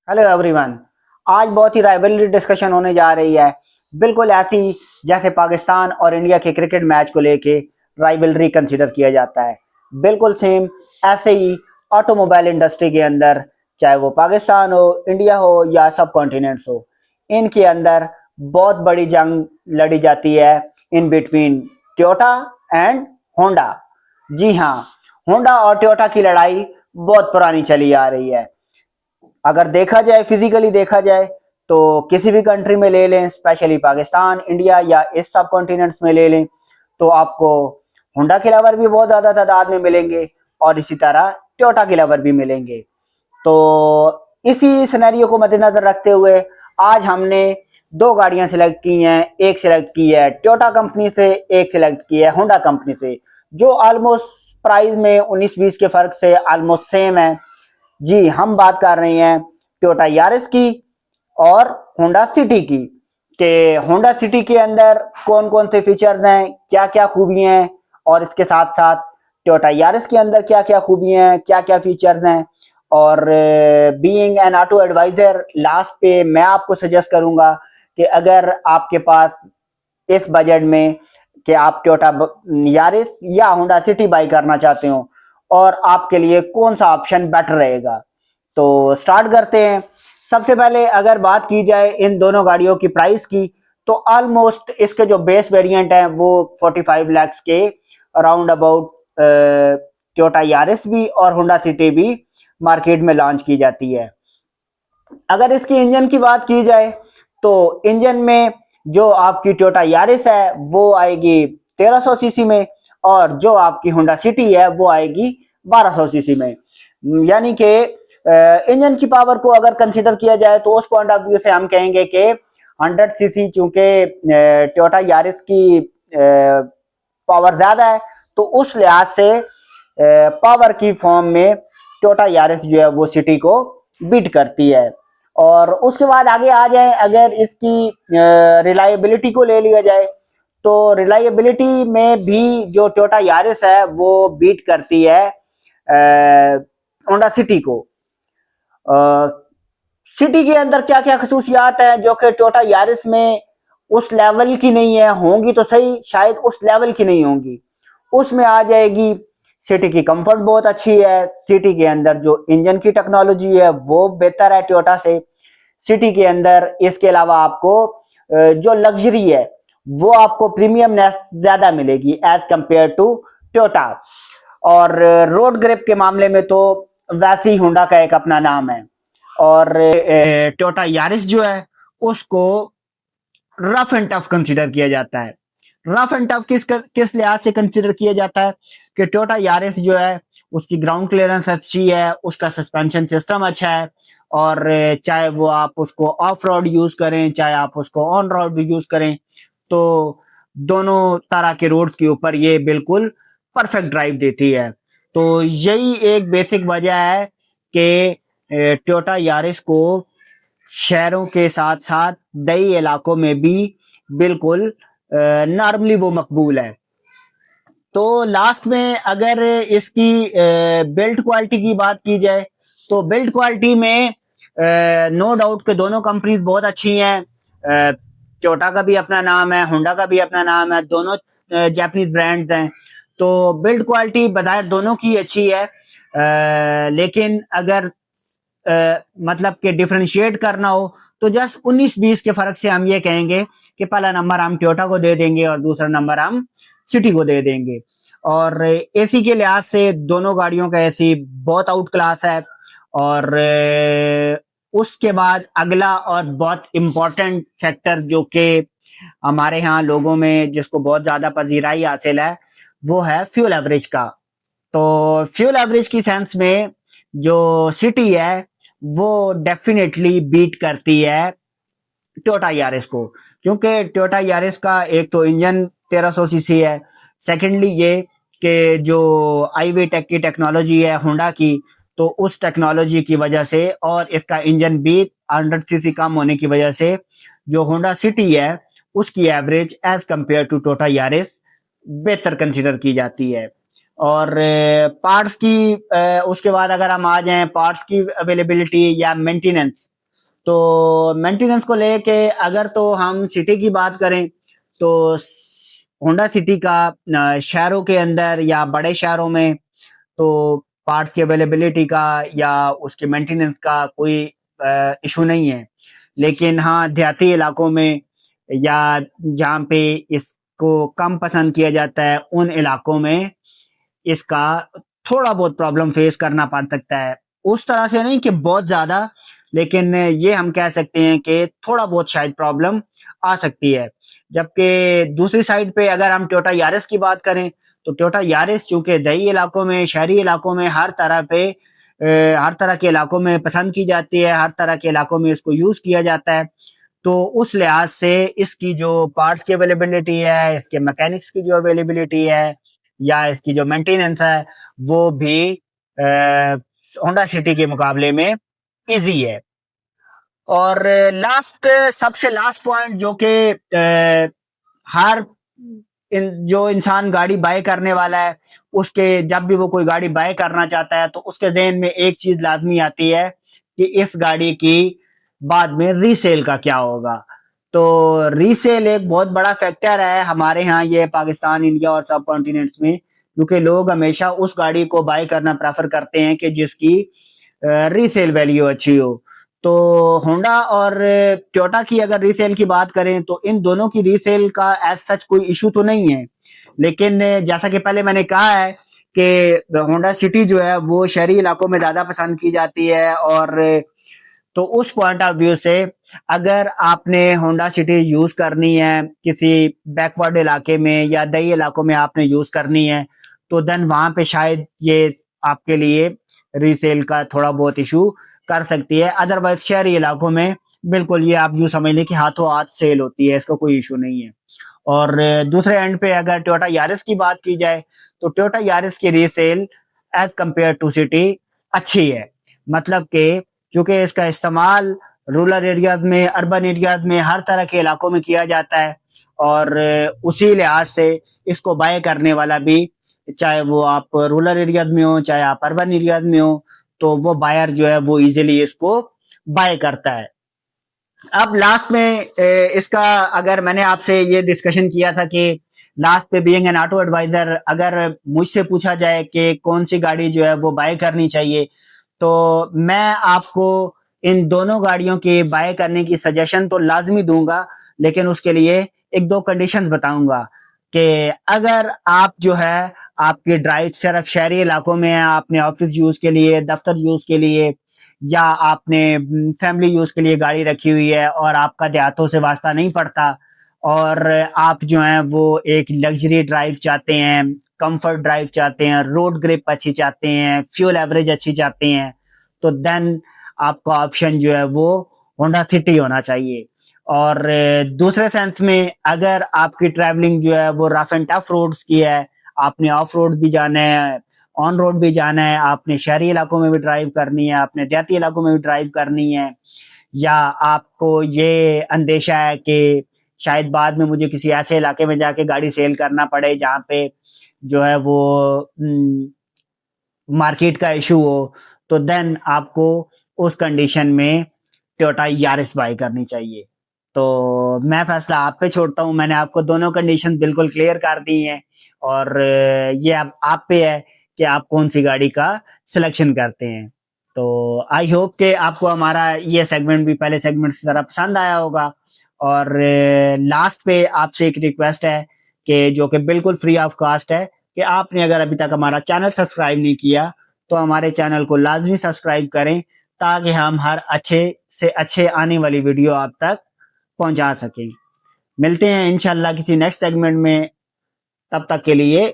Hello everyone. आज बहुत ही rivalry discussion होने जा रही है। बिल्कुल ऐसी जैसे पाकिस्तान और इंडिया के क्रिकेट मैच को लेके राइवलरी कंसीडर किया जाता है। बिल्कुल सेम ऐसे ही ऑटोमोबाइल इंडस्ट्री के अंदर, चाहे वो पाकिस्तान हो, इंडिया हो या सब कॉन्टिनेंट्स हो, इनके अंदर बहुत बड़ी जंग लड़ी जाती है in between Toyota and Honda. जी हाँ, होंडा और टोयोटा की लड़ाई बहुत पुरानी चली आ रही है। अगर देखा जाए, फिजिकली देखा जाए, तो किसी भी कंट्री में ले लें, स्पेशली पाकिस्तान, इंडिया या इस सब कॉन्टिनेंट्स में ले लें, तो आपको होंडा के लवर भी बहुत ज़्यादा तादाद में मिलेंगे और इसी तरह टोयोटा के लवर भी मिलेंगे। तो इसी सिनेरियो को मद्देनजर रखते हुए आज हमने दो गाड़ियां सिलेक्ट की हैं। एक सिलेक्ट की है टोयोटा कंपनी से, एक सिलेक्ट की है होंडा कंपनी से, जो ऑलमोस्ट प्राइस में 19-20 के फर्क से ऑलमोस्ट सेम है। जी, हम बात कर रहे हैं टोयोटा यारिस की और होंडा सिटी की। कि होंडा सिटी के अंदर कौन कौन से फीचर्स हैं, क्या क्या खूबियां हैं, और इसके साथ साथ टोयोटा यारिस के अंदर क्या क्या खूबियां हैं, क्या क्या फीचर्स हैं। और being an auto advisor, last पे मैं आपको सजेस्ट करूंगा कि अगर आपके पास इस बजट में कि आप टोयोटा यारिस या होंडा सिटी बाई करना चाहते हो और आपके लिए कौन सा ऑप्शन बेटर रहेगा, तो स्टार्ट करते हैं। सबसे पहले अगर बात की जाए इन दोनों गाड़ियों की प्राइस की, तो ऑलमोस्ट इसके जो बेस वेरिएंट हैं वो 45 लाख के अराउंड अबाउट टोयोटा यारिस भी और होंडा सिटी भी मार्केट में लॉन्च की जाती है। अगर इसकी इंजन की बात की जाए, तो इंजन में जो आपकी टोयोटा यारिस है वो आएगी 1300 सीसी में, और जो आपकी होंडा सिटी है वो आएगी 1200 सीसी में। यानी कि इंजन की पावर को अगर कंसिडर किया जाए तो उस पॉइंट ऑफ व्यू से हम कहेंगे कि 100 सीसी, चूंकि टोयोटा यारिस की पावर ज्यादा है, तो उस लिहाज से पावर की फॉर्म में टोयोटा यारिस जो है वो सिटी को बीट करती है। और उसके बाद आगे आ जाए, अगर इसकी रिलायबिलिटी को ले लिया जाए, तो रिलायबिलिटी में भी जो टोयोटा यारिस है वो बीट करती है होंडा सिटी को। सिटी के अंदर क्या क्या खसूसियात हैं जो कि टोयोटा यारिस में उस लेवल की नहीं है, होंगी तो सही, शायद उस लेवल की नहीं होंगी। उसमें आ जाएगी सिटी की कंफर्ट बहुत अच्छी है, सिटी के अंदर जो इंजन की टेक्नोलॉजी है वो बेहतर है टोयोटा से। सिटी के अंदर इसके अलावा आपको जो लग्जरी है वो आपको प्रीमियमनेस ज्यादा मिलेगी एज कंपेयर टू टोयोटा। और रोड ग्रिप के मामले में तो वैसे ही होंडा का एक अपना नाम है। और टोयोटा यारिस जो है उसको रफ एंड टफ कंसीडर किया जाता है। रफ एंड टफ किस लिहाज से कंसीडर किया जाता है कि टोयोटा यारिस जो है उसकी ग्राउंड क्लियरेंस अच्छी है, उसका सस्पेंशन सिस्टम अच्छा है, और चाहे वो आप उसको ऑफ रोड यूज करें, चाहे आप उसको ऑन रोड भी यूज करें, तो दोनों तरह के रोड्स के ऊपर ये बिल्कुल परफेक्ट ड्राइव देती है। तो यही एक बेसिक वजह है कि टोयोटा यारिस को शहरों के साथ साथ दही इलाकों में भी बिल्कुल नॉर्मली वो मकबूल है। तो लास्ट में अगर इसकी बिल्ड क्वालिटी की बात की जाए, तो बिल्ड क्वालिटी में नो डाउट के दोनों कंपनीज बहुत अच्छी हैं। टोयोटा का भी अपना नाम है, होंडा का भी अपना नाम है, दोनों जापानीज ब्रांड्स हैं। तो बिल्ड क्वालिटी बजाय दोनों की अच्छी है। लेकिन अगर मतलब कि डिफरेंशिएट करना हो, तो जस्ट 19-20 के फर्क से हम ये कहेंगे कि पहला नंबर हम टोयोटा को दे देंगे और दूसरा नंबर हम सिटी को दे देंगे। और एसी के लिहाज से दोनों गाड़ियों का एसी बहुत आउट क्लास है। और उसके बाद अगला और बहुत इंपॉर्टेंट फैक्टर जो कि हमारे यहाँ लोगों में जिसको बहुत ज्यादा पजीराई हासिल है, वो है फ्यूल एवरेज का। तो फ्यूल एवरेज की सेंस में जो सिटी है वो डेफिनेटली बीट करती है टोयोटा यारिस को, क्योंकि टोयोटा यारिस का एक तो इंजन 1300 सीसी है, सेकेंडली ये कि जो आईवी टेक की टेक्नोलॉजी है होंडा की, तो उस टेक्नोलॉजी की वजह से और इसका इंजन भी 100 सीसी कम होने की वजह से जो होंडा सिटी है उसकी average as compare to Toyota Yaris बेहतर कंसिडर की जाती है। और पार्ट्स की उसके बाद अगर हम आ जाएं पार्ट्स की अवेलेबिलिटी या मेंटेनेंस, तो मेंटेनेंस को लेके अगर तो हम सिटी की बात करें तो होंडा सिटी का शहरों के अंदर या बड़े शहरों में तो पार्ट्स की अवेलेबिलिटी का या उसके मेंटेनेंस का कोई इशू नहीं है। लेकिन हाँ, देहाती इलाकों में या जहाँ पे इसको कम पसंद किया जाता है उन इलाकों में इसका थोड़ा बहुत प्रॉब्लम फेस करना पड़ सकता है। उस तरह से नहीं कि बहुत ज्यादा, लेकिन ये हम कह सकते हैं कि थोड़ा बहुत शायद प्रॉब्लम आ सकती है। जबकि दूसरी साइड पे अगर हम टोयोटा यारिस की बात करें तो टोयोटा यारिस चूंकि दही इलाकों में, शहरी इलाकों में, हर तरह के इलाकों में पसंद की जाती है, हर तरह के इलाकों में इसको यूज किया जाता है। तो उस लिहाज से इसकी जो पार्ट्स की अवेलेबिलिटी है, इसके मैकेनिक्स की जो अवेलेबिलिटी है या इसकी जो मेंटेनेंस है वो भी होंडा सिटी के मुकाबले में इजी है। और सबसे लास्ट पॉइंट जो कि हर जो इंसान गाड़ी बाय करने वाला है उसके जब भी वो कोई गाड़ी बाय करना चाहता है तो उसके ज़हन में एक चीज लाजमी आती है कि इस गाड़ी की बाद में रीसेल का क्या होगा। तो रीसेल एक बहुत बड़ा फैक्टर है हमारे यहाँ, ये पाकिस्तान, इंडिया और सब कॉन्टिनेंट्स में, क्योंकि लोग हमेशा उस गाड़ी को बाय करना प्रेफर करते हैं कि जिसकी रीसेल वैल्यू अच्छी हो। तो होंडा और टोयोटा की अगर रीसेल की बात करें तो इन दोनों की रीसेल का एज सच कोई इशू तो नहीं है। लेकिन जैसा कि पहले मैंने कहा है कि होंडा सिटी जो है वो शहरी इलाकों में ज्यादा पसंद की जाती है। और तो उस पॉइंट ऑफ व्यू से अगर आपने होंडा सिटी यूज करनी है किसी बैकवर्ड इलाके में या दही इलाकों में आपने यूज करनी है तो देन वहां पे शायद ये आपके लिए रीसेल का थोड़ा बहुत इशू कर सकती है। अदरवाइज शहरी इलाकों में बिल्कुल ये आप यूं समझ लें कि हाथों हाथ सेल होती है, इसका कोई इशू नहीं है। और दूसरे एंड पे अगर टोयोटा यारिस की बात की जाए तो टोयोटा यारिस की resale as compare to city अच्छी है। मतलब कि क्योंकि इसका इस्तेमाल रूरल एरियाज में, अर्बन एरियाज में, हर तरह के इलाकों में किया जाता है। और उसी लिहाज से इसको बाय करने वाला भी, चाहे वो आप रूरल एरियाज में हो चाहे आप अर्बन एरियाज में हो, तो वो बायर जो है वो इजीली इसको बाय करता है। अब लास्ट में इसका अगर मैंने आपसे ये डिस्कशन किया था कि लास्ट पे बीइंग एन ऑटो एडवाइजर अगर मुझसे पूछा जाए कि कौन सी गाड़ी जो है वो बाय करनी चाहिए तो मैं आपको इन दोनों गाड़ियों के बाय करने की सजेशन तो लाजमी दूंगा, लेकिन उसके लिए एक दो कंडीशंस बताऊंगा कि अगर आप जो है आपकी ड्राइव सिर्फ शहरी इलाकों में है, आपने ऑफिस यूज के लिए, दफ्तर यूज के लिए या आपने फैमिली यूज के लिए गाड़ी रखी हुई है और आपका देहातों से वास्ता नहीं पड़ता और आप जो है वो एक लग्जरी ड्राइव चाहते हैं, कंफर्ट ड्राइव चाहते हैं, रोड ग्रिप अच्छी चाहते हैं, फ्यूल एवरेज अच्छी चाहते हैं, तो देन आपका ऑप्शन जो है वो होंडा सिटी होना चाहिए। और दूसरे सेंस में अगर आपकी ट्रैवलिंग जो है वो रफ एंड टफ रोड्स की है, आपने ऑफ रोड भी जाना है, ऑन रोड भी जाना है, आपने शहरी इलाकों में भी ड्राइव करनी है, आपने देहाती इलाकों में भी ड्राइव करनी है, या आपको ये अंदेशा है कि शायद बाद में मुझे किसी ऐसे इलाके में जाके गाड़ी सेल करना पड़े जहाँ पे जो है वो मार्केट का इशू हो, तो देन आपको उस कंडीशन में टोयोटा यारिस बाय करनी चाहिए। तो मैं फैसला आप पे छोड़ता हूँ, मैंने आपको दोनों कंडीशन बिल्कुल क्लियर कर दी हैं और ये अब आप पे है कि आप कौन सी गाड़ी का सिलेक्शन करते हैं। तो आई होप कि आपको हमारा ये सेगमेंट भी पहले सेगमेंट से ज़रा पसंद आया होगा। और लास्ट पे आपसे एक रिक्वेस्ट है कि जो कि बिल्कुल फ्री ऑफ कास्ट है कि आपने अगर अभी तक हमारा चैनल सब्सक्राइब नहीं किया तो हमारे चैनल को लाजमी सब्सक्राइब करें ताकि हम हर अच्छे से अच्छे आने वाली वीडियो आप तक पहुंचा सकें। मिलते हैं इंशाल्लाह किसी नेक्स्ट सेगमेंट में, तब तक के लिए